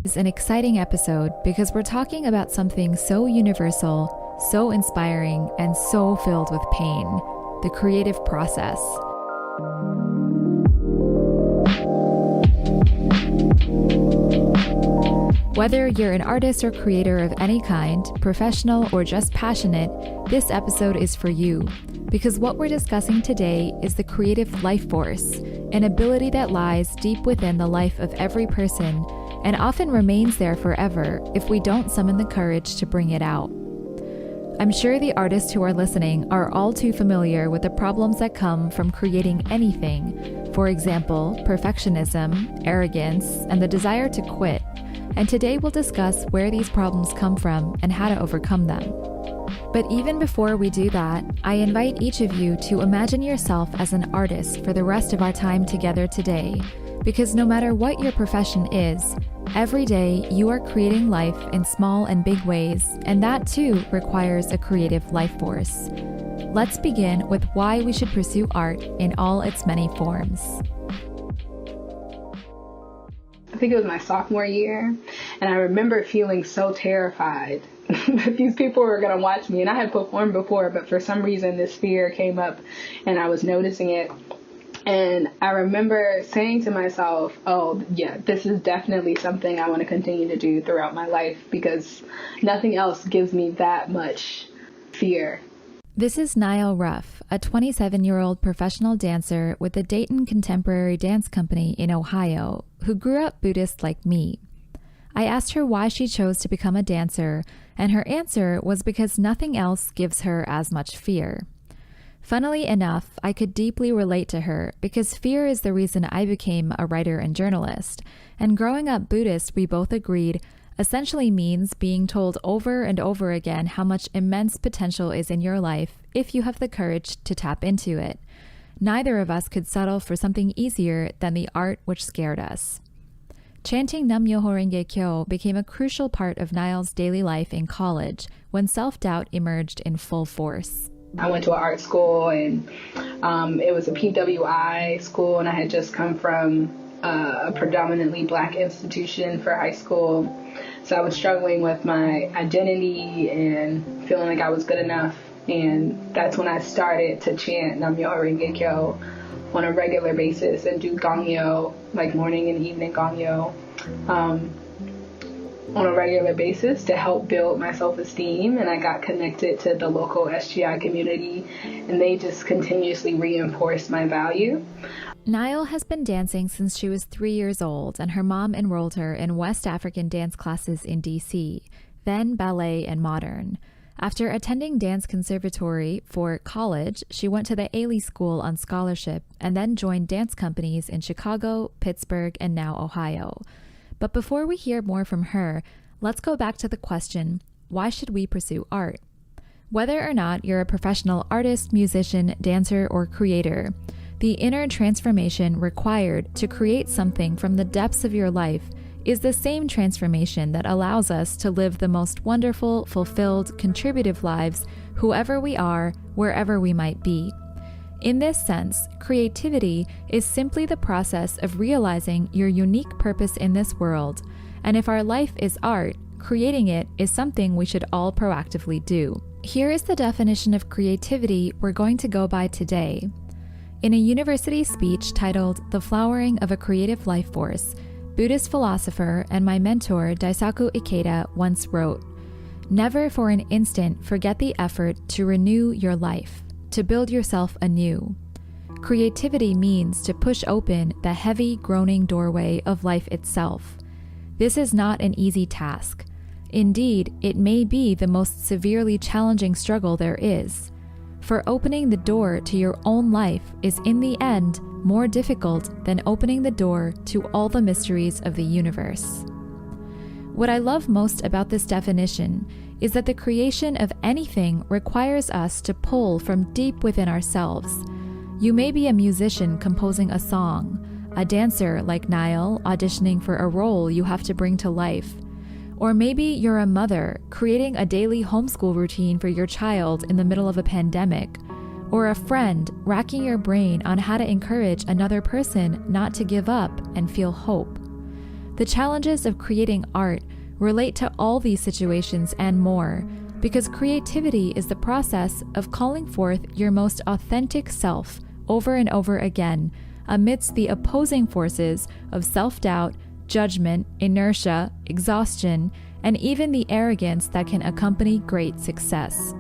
It's an exciting episode because we're talking about something so universal, so inspiring, and so filled with pain: the creative process. Whether you're an artist or creator of any kind, professional or just passionate, this episode is for you. Because what we're discussing today is the creative life force, an ability that lies deep within the life of every person and often remains there forever if we don't summon the courage to bring it out. I'm sure the artists who are listening are all too familiar with the problems that come from creating anything. For example, perfectionism, arrogance, and the desire to quit. And today we'll discuss where these problems come from and how to overcome them. But even before we do that, I invite each of you to imagine yourself as an artist for the rest of our time together today. Because no matter what your profession is, every day you are creating life in small and big ways, and that too requires a creative life force. Let's begin with why we should pursue art in all its many forms. I think it was my sophomore year, and I remember feeling so terrified that these people were going to watch me. And I had performed before, but for some reason this fear came up and I was noticing it. And I remember saying to myself, oh yeah, this is definitely something I want to continue to do throughout my life because nothing else gives me that much fear. This is Niall Ruff, a 27-year-old professional dancer with the Dayton Contemporary Dance Company in Ohio, who grew up Buddhist like me. I asked her why she chose to become a dancer, and her answer was because nothing else gives her as much fear. Funnily enough, I could deeply relate to her because fear is the reason I became a writer and journalist, and growing up Buddhist, we both agreed, essentially means being told over and over again how much immense potential is in your life if you have the courage to tap into it. Neither of us could settle for something easier than the art which scared us. Chanting Nam-myoho Renge Kyo became a crucial part of Niall's daily life in college when self-doubt emerged in full force. I went to an art school and it was a PWI school, and I had just come from a predominantly Black institution for high school. So I was struggling with my identity and feeling like I was good enough. And that's when I started to chant Nam-myoho Renge Kyo on a regular basis and do Gongyo, like morning and evening Gongyo, on a regular basis to help build my self-esteem. And I got connected to the local SGI community, and they just continuously reinforced my value. Niall has been dancing since she was 3 years old, and her mom enrolled her in West African dance classes in DC, then ballet and modern. After attending dance conservatory for college, she went to the Ailey School on scholarship and then joined dance companies in Chicago, Pittsburgh, and now Ohio. But before we hear more from her, let's go back to the question, why should we pursue art? Whether or not you're a professional artist, musician, dancer, or creator, the inner transformation required to create something from the depths of your life is the same transformation that allows us to live the most wonderful, fulfilled, contributive lives, whoever we are, wherever we might be. In this sense, creativity is simply the process of realizing your unique purpose in this world, and if our life is art, creating it is something we should all proactively do. Here is the definition of creativity we're going to go by today. In a university speech titled The Flowering of a Creative Life Force, Buddhist philosopher and my mentor Daisaku Ikeda once wrote, "Never for an instant forget the effort to renew your life, to build yourself anew. Creativity means to push open the heavy, groaning doorway of life itself. This is not an easy task. Indeed, it may be the most severely challenging struggle there is. For opening the door to your own life is in the end more difficult than opening the door to all the mysteries of the universe." What I love most about this definition is that the creation of anything requires us to pull from deep within ourselves. You may be a musician composing a song, a dancer like Niall auditioning for a role you have to bring to life, or maybe you're a mother creating a daily homeschool routine for your child in the middle of a pandemic, or a friend racking your brain on how to encourage another person not to give up and feel hope. The challenges of creating art relate to all these situations and more, because creativity is the process of calling forth your most authentic self over and over again amidst the opposing forces of self-doubt, judgment, inertia, exhaustion, and even the arrogance that can accompany great success.